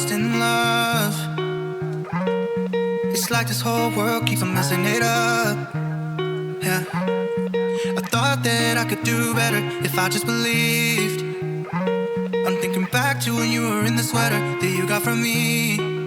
lost in love. It's like this whole world keeps on messing it up. Yeah, I thought that I could do better if I just believed. I'm thinking back to when you were in the sweater that you got from me.